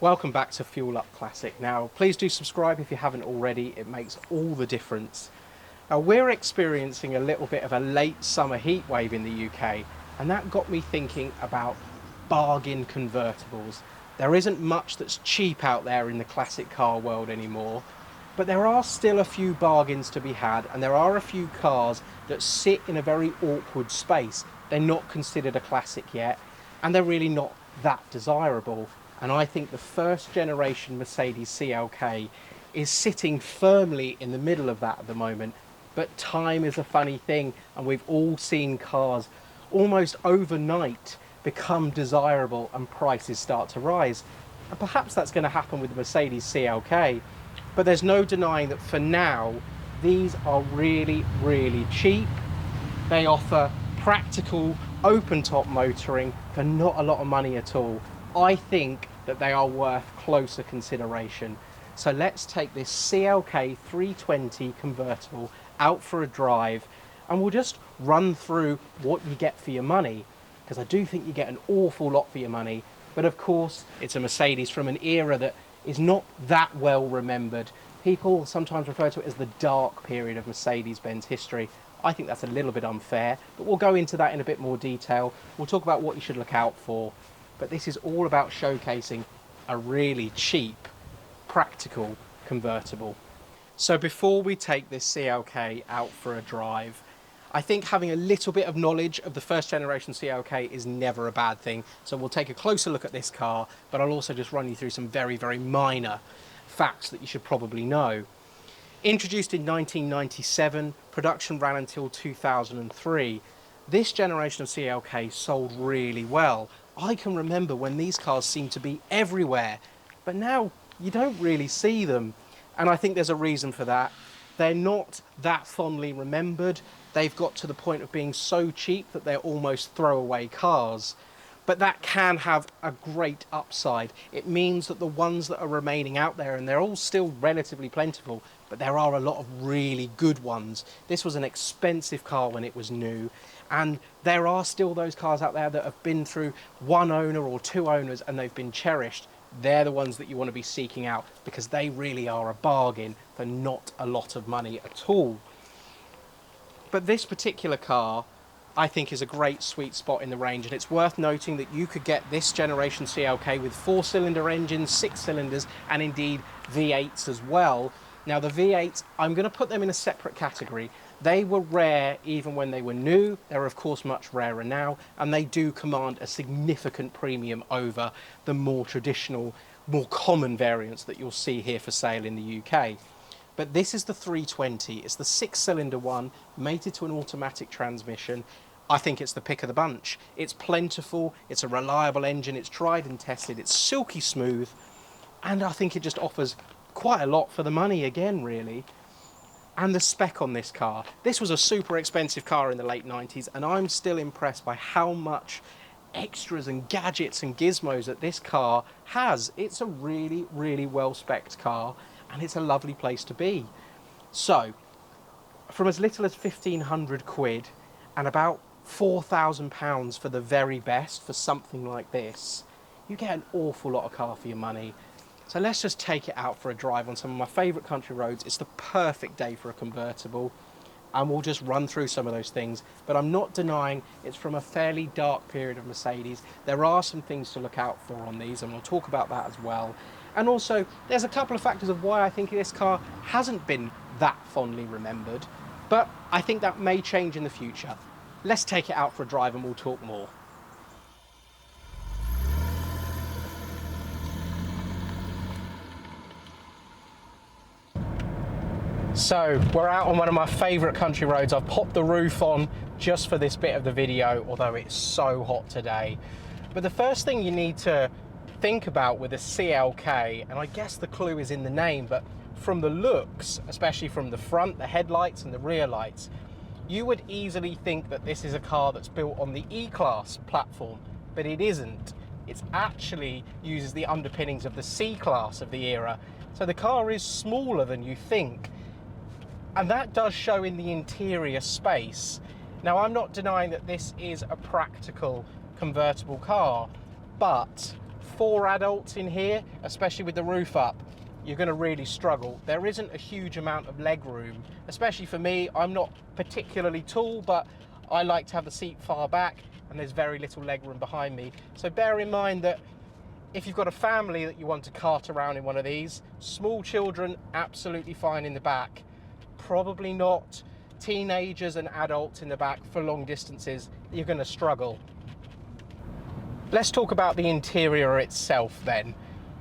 Welcome back to Fuel Up Classic. Now, please do subscribe if you haven't already. It makes all the difference. Now, we're experiencing a little bit of a late summer heat wave in the UK, and that got me thinking about bargain convertibles. There isn't much that's cheap out there in the classic car world anymore, but there are still a few bargains to be had, and there are a few cars that sit in a very awkward space. They're not considered a classic yet, and they're really not that desirable. And I think the first generation Mercedes CLK is sitting firmly in the middle of that at the moment. But time is a funny thing, and we've all seen cars almost overnight become desirable and prices start to rise. And perhaps that's going to happen with the Mercedes CLK, but there's no denying that for now, these are really, really cheap. They offer practical open top motoring for not a lot of money at all. I think that they are worth closer consideration. So let's take this CLK 320 convertible out for a drive, and we'll just run through what you get for your money, because I do think you get an awful lot for your money. But of course, it's a Mercedes from an era that is not that well remembered. People sometimes refer to it as the dark period of Mercedes-Benz history. I think that's a little bit unfair, but we'll go into that in a bit more detail. We'll talk about what you should look out for. But this is all about showcasing a really cheap, practical convertible. So before we take this CLK out for a drive, I think having a little bit of knowledge of the first generation CLK is never a bad thing. So we'll take a closer look at this car, but I'll also just run you through some very, very minor facts that you should probably know. Introduced in 1997, production ran until 2003. This generation of CLK sold really well. I can remember when these cars seemed to be everywhere, but now you don't really see them. And I think there's a reason for that. They're not that fondly remembered. They've got to the point of being so cheap that they're almost throwaway cars. But that can have a great upside. It means that the ones that are remaining out there, and they're all still relatively plentiful, but there are a lot of really good ones. This was an expensive car when it was new, and there are still those cars out there that have been through one owner or two owners and they've been cherished. They're the ones that you want to be seeking out, because they really are a bargain for not a lot of money at all. But this particular car, I think, is a great sweet spot in the range, and it's worth noting that you could get this generation CLK with 4-cylinder engines, 6 cylinders, and indeed V8s as well. Now the V8s, I'm going to put them in a separate category. They were rare even when they were new. They're of course much rarer now, and they do command a significant premium over the more traditional, more common variants that you'll see here for sale in the UK. But this is the 320. It's the 6-cylinder one, mated to an automatic transmission. I think it's the pick of the bunch. It's plentiful, it's a reliable engine, it's tried and tested, it's silky smooth, and I think it just offers quite a lot for the money again, really. And the spec on this car. This was a super expensive car in the late 90s, and I'm still impressed by how much extras and gadgets and gizmos that this car has. It's a really, really well-spec'd car, and it's a lovely place to be. So, from as little as 1,500 quid and about £4,000 for the very best for something like this, you get an awful lot of car for your money. So let's just take it out for a drive on some of my favourite country roads. It's the perfect day for a convertible, and we'll just run through some of those things. But I'm not denying it's from a fairly dark period of Mercedes. There are some things to look out for on these, and we'll talk about that as well. And also, there's a couple of factors of why I think this car hasn't been that fondly remembered, but I think that may change in the future. Let's take it out for a drive and we'll talk more. So we're out on one of my favourite country roads. I've popped the roof on just for this bit of the video, although it's so hot today. But the first thing you need to think about with a CLK, and I guess the clue is in the name, but from the looks, especially from the front, the headlights and the rear lights, you would easily think that this is a car that's built on the E-Class platform, but it isn't. It actually uses the underpinnings of the C-Class of the era. So the car is smaller than you think. And that does show in the interior space. Now, I'm not denying that this is a practical convertible car, but 4 adults in here, especially with the roof up, you're going to really struggle. There isn't a huge amount of leg room, especially for me. I'm not particularly tall, but I like to have the seat far back, and there's very little leg room behind me. So bear in mind that if you've got a family that you want to cart around in one of these, small children, absolutely fine in the back. Probably not teenagers and adults in the back for long distances. You're going to struggle. Let's talk about the interior itself then.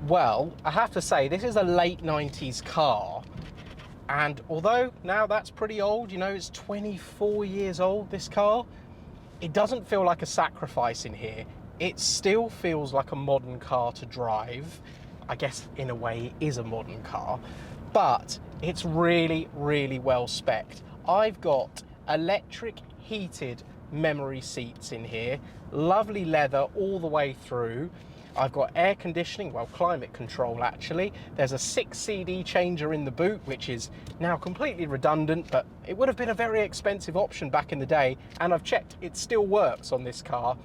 Well, I have to say, this is a late 90s car. And although now that's pretty old, you know, it's 24 years old, this car, it doesn't feel like a sacrifice in here. It still feels like a modern car to drive. I guess in a way it is a modern car, but it's really, really well spec'd. I've got electric heated memory seats in here, lovely leather all the way through. I've got air conditioning, well, climate control actually. There's a 6 CD changer in the boot, which is now completely redundant, but it would have been a very expensive option back in the day, and I've checked, it still works on this car.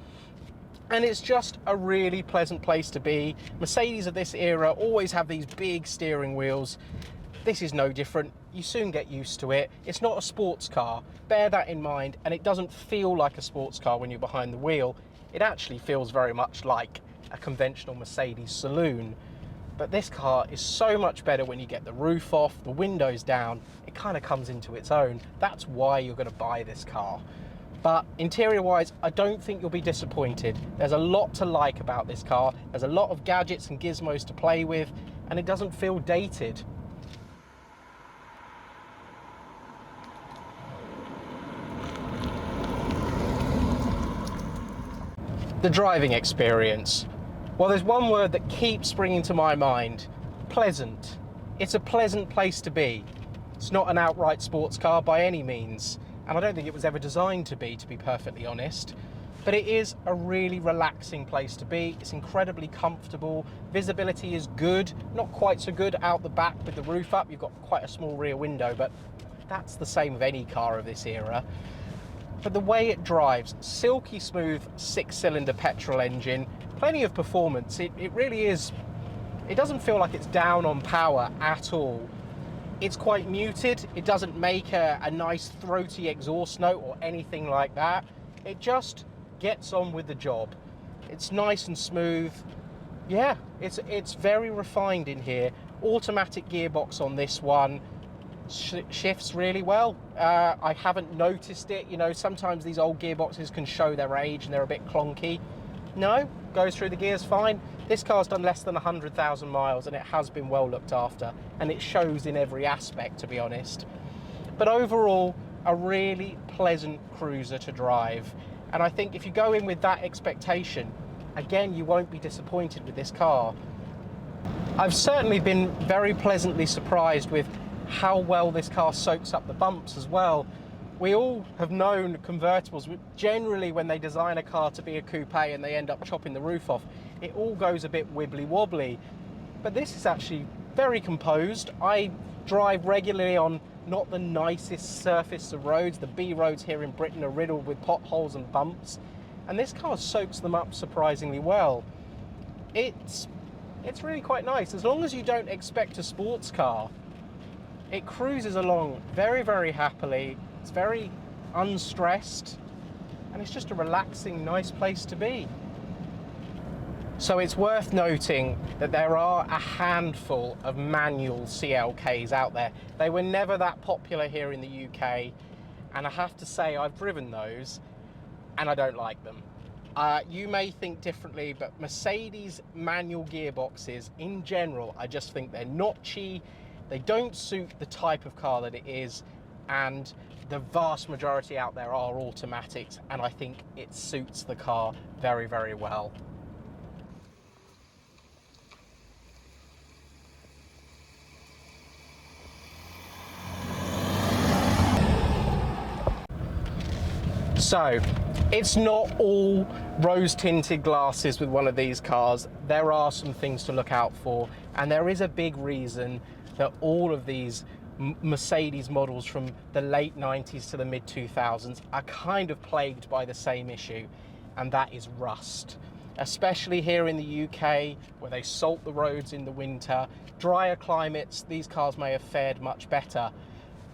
And it's just a really pleasant place to be. Mercedes of this era always have these big steering wheels. This is no different. You soon get used to it. It's not a sports car, bear that in mind, and it doesn't feel like a sports car when you're behind the wheel. It actually feels very much like a conventional Mercedes saloon. But this car is so much better when you get the roof off, the windows down. It kind of comes into its own. That's why you're going to buy this car. But interior wise, I don't think you'll be disappointed. There's a lot to like about this car. There's a lot of gadgets and gizmos to play with, and it doesn't feel dated. The driving experience. Well, there's one word that keeps springing to my mind: pleasant. It's a pleasant place to be. It's not an outright sports car by any means, and I don't think it was ever designed to be perfectly honest, but it is a really relaxing place to be. It's incredibly comfortable. Visibility is good, not quite so good out the back with the roof up. You've got quite a small rear window, but that's the same with any car of this era. But the way it drives, silky smooth 6-cylinder petrol engine, plenty of performance. It really is, it doesn't feel like it's down on power at all. It's quite muted. It doesn't make a nice throaty exhaust note or anything like that. It just gets on with the job. It's nice and smooth. Yeah, it's very refined in here. Automatic gearbox on this one. Shifts really well. I haven't noticed it. You know, sometimes these old gearboxes can show their age and they're a bit clonky. No, goes through the gears fine. This car's done less than 100,000 miles and it has been well looked after, and it shows in every aspect, to be honest. But overall, a really pleasant cruiser to drive. And I think if you go in with that expectation, again, you won't be disappointed with this car. I've certainly been very pleasantly surprised with how well this car soaks up the bumps as well. We all have known convertibles, generally when they design a car to be a coupe and they end up chopping the roof off, it all goes a bit wibbly wobbly. But this is actually very composed. I drive regularly on not the nicest surface of roads. The B roads here in Britain are riddled with potholes and bumps, and this car soaks them up surprisingly well. It's really quite nice. As long as you don't expect a sports car, it cruises along very, very happily. It's very unstressed, and it's just a relaxing, nice place to be. So it's worth noting that there are a handful of manual CLKs out there. They were never that popular here in the UK, and I have to say I've driven those and I don't like them. You may think differently, but Mercedes manual gearboxes in general, I just think they're notchy. They don't suit the type of car that it is, and the vast majority out there are automatics, and I think it suits the car very, very well. So, it's not all rose-tinted glasses with one of these cars. There are some things to look out for, and there is a big reason that all of these Mercedes models from the late 90s to the mid 2000s are kind of plagued by the same issue, and that is rust. especially here in the UK where they salt the roads in the winter. Drier climates, these cars may have fared much better,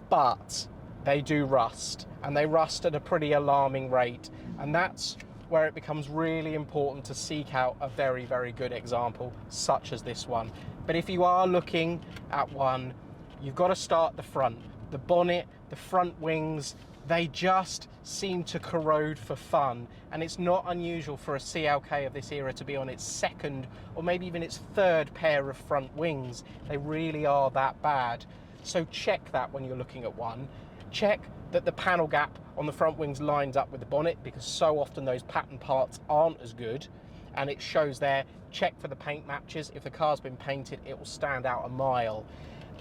but they do rust, and they rust at a pretty alarming rate, and that's where it becomes really important to seek out a very, very good example such as this one. But if you are looking at one, you've got to start the front. The bonnet, the front wings, they just seem to corrode for fun, and it's not unusual for a CLK of this era to be on its second or maybe even its third pair of front wings. They really are that bad. So check that when you're looking at one. Check that the panel gap on the front wings lines up with the bonnet, because so often those pattern parts aren't as good, and it shows there. Check for the paint matches. If the car's been painted, it will stand out a mile.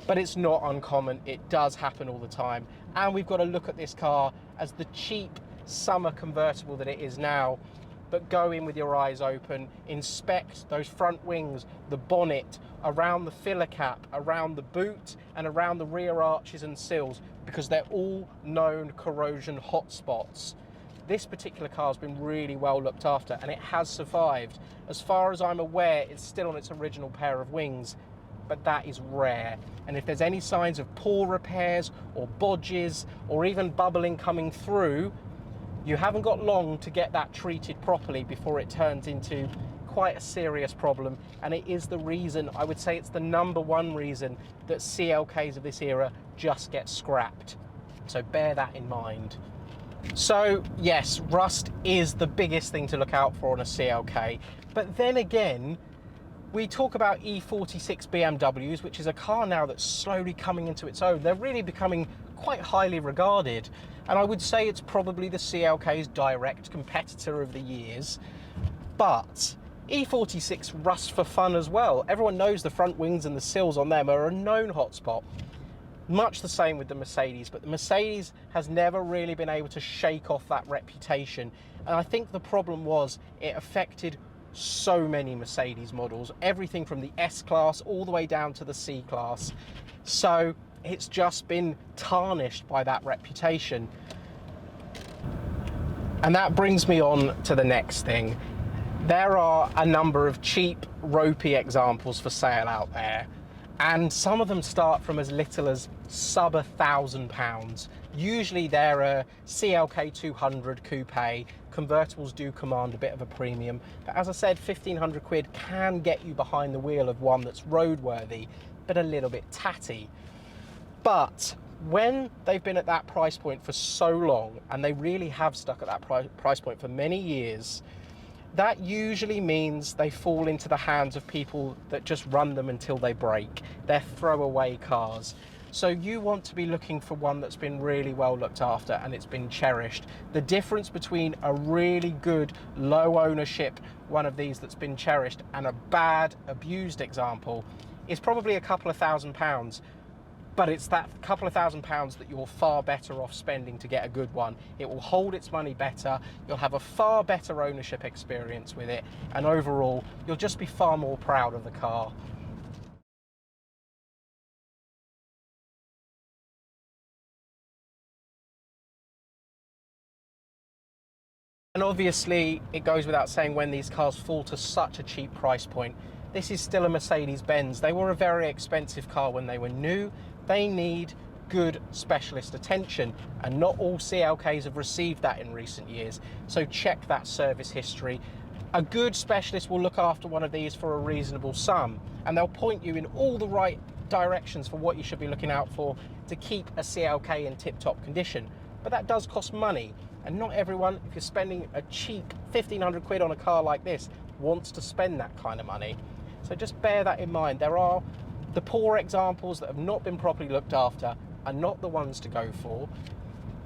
But it's not uncommon, it does happen all the time. And we've got to look at this car as the cheap summer convertible that it is now. But go in with your eyes open, inspect those front wings, the bonnet, around the filler cap, around the boot, and around the rear arches and sills, because they're all known corrosion hotspots. This particular car has been really well looked after, and it has survived. As far as I'm aware, it's still on its original pair of wings, but that is rare. And if there's any signs of poor repairs or bodges or even bubbling coming through, you haven't got long to get that treated properly before it turns into quite a serious problem. And it is the reason, I would say it's the #1 reason, that CLKs of this era just get scrapped. So bear that in mind. So yes, rust is the biggest thing to look out for on a CLK. But then again, we talk about E46 BMWs, which is a car now that's slowly coming into its own. They're really becoming quite highly regarded. And I would say it's probably the CLK's direct competitor of the years. But E46 rusts for fun as well. Everyone knows the front wings and the sills on them are a known hotspot. Much the same with the Mercedes, but the Mercedes has never really been able to shake off that reputation. And I think the problem was it affected so many Mercedes models, everything from the S-Class all the way down to the C-Class. So it's just been tarnished by that reputation. And that brings me on to the next thing. There are a number of cheap, ropey examples for sale out there, and some of them start from as little as sub £1,000. Usually they're a CLK 200 coupe. Convertibles do command a bit of a premium, but as I said, 1,500 quid can get you behind the wheel of one that's roadworthy, but a little bit tatty. But when they've been at that price point for so long, and they really have stuck at that price point for many years, that usually means they fall into the hands of people that just run them until they break. They're throwaway cars. So you want to be looking for one that's been really well looked after and it's been cherished. The difference between a really good, low ownership one of these that's been cherished and a bad, abused example is probably a couple of £1,000. But it's that couple of £1,000 that you're far better off spending to get a good one. It will hold its money better, you'll have a far better ownership experience with it, and overall, you'll just be far more proud of the car. And obviously, it goes without saying when these cars fall to such a cheap price point. This is still a Mercedes-Benz. They were a very expensive car when they were new. They need good specialist attention, and not all CLKs have received that in recent years. So check that service history. A good specialist will look after one of these for a reasonable sum, and they'll point you in all the right directions for what you should be looking out for to keep a CLK in tip-top condition. But that does cost money, and not everyone, if you're spending a cheap 1,500 quid on a car like this, wants to spend that kind of money. So just bear that in mind. There are the poor examples that have not been properly looked after are not the ones to go for.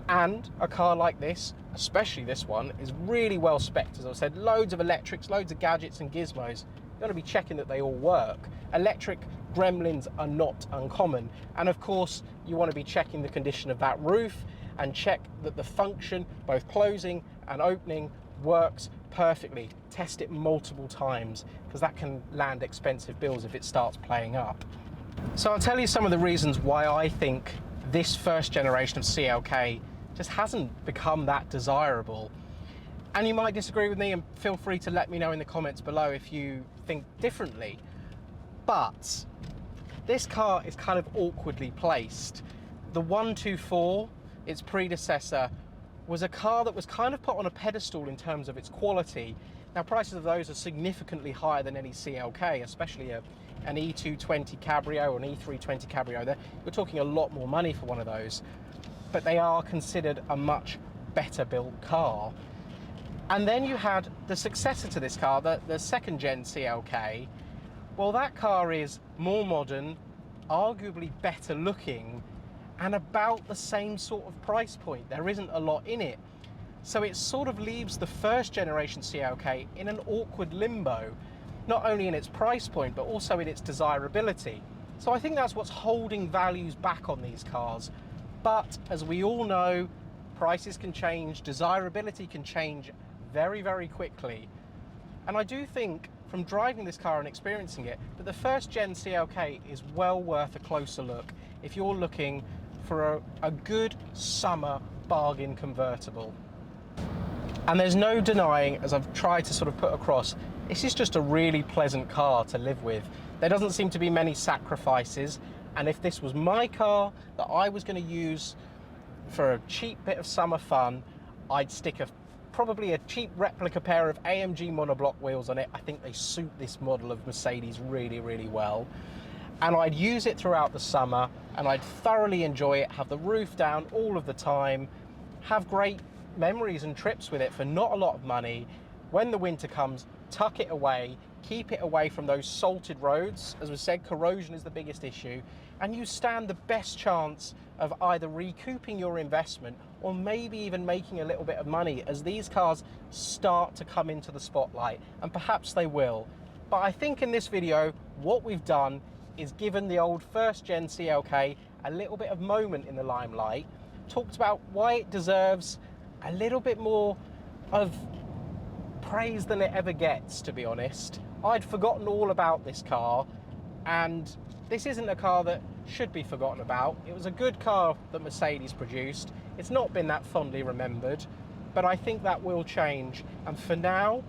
And a car like this, especially this one, is really well spec'd. As I said, loads of electrics, loads of gadgets and gizmos. You've got to be checking that they all work. Electric gremlins are not uncommon. And of course, you want to be checking the condition of that roof and check that the function, both closing and opening, works perfectly. Test it multiple times, because that can land expensive bills if it starts playing up. So I'll tell you some of the reasons why I think this first generation of CLK just hasn't become that desirable. And you might disagree with me, and feel free to let me know in the comments below if you think differently. But this car is kind of awkwardly placed. The 124, its predecessor, was a car that was kind of put on a pedestal in terms of its quality. Now, prices of those are significantly higher than any CLK, especially an E220 Cabrio or an E320 Cabrio. We're talking a lot more money for one of those, but they are considered a much better built car. And then you had the successor to this car, the second gen CLK. Well, that car is more modern, arguably better looking, and about the same sort of price point. There isn't a lot in it. So it sort of leaves the first generation CLK in an awkward limbo, not only in its price point, but also in its desirability. So I think that's what's holding values back on these cars. But as we all know, prices can change, desirability can change very, very quickly. And I do think, from driving this car and experiencing it, that the first gen CLK is well worth a closer look if you're looking for a good summer bargain convertible. And there's no denying, as I've tried to sort of put across, this is just a really pleasant car to live with. There doesn't seem to be many sacrifices, and if this was my car that I was going to use for a cheap bit of summer fun, I'd stick probably a cheap replica pair of AMG monoblock wheels on it. I think they suit this model of Mercedes really, really well. And I'd use it throughout the summer, and I'd thoroughly enjoy it, have the roof down all of the time, have great memories and trips with it for not a lot of money. When the winter comes, tuck it away, keep it away from those salted roads. As we said, corrosion is the biggest issue, and you stand the best chance of either recouping your investment or maybe even making a little bit of money as these cars start to come into the spotlight, and perhaps they will. But I think in this video, what we've done is given the old first gen CLK a little bit of moment in the limelight, talked about why it deserves a little bit more of praise than it ever gets, to be honest. I'd forgotten all about this car, and this isn't a car that should be forgotten about. It was a good car that Mercedes produced. It's not been that fondly remembered, but I think that will change. And for now,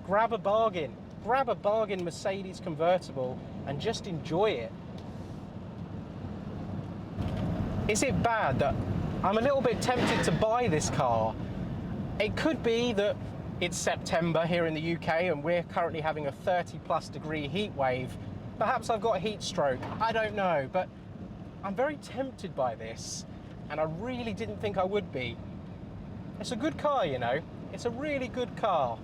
grab a bargain Mercedes convertible and just enjoy it. Is it bad that I'm a little bit tempted to buy this car? It could be that it's September here in the UK and we're currently having a 30+ degree heat wave. Perhaps I've got a heat stroke, I don't know, but I'm very tempted by this, and I really didn't think I would be. It's a good car, you know, it's a really good car.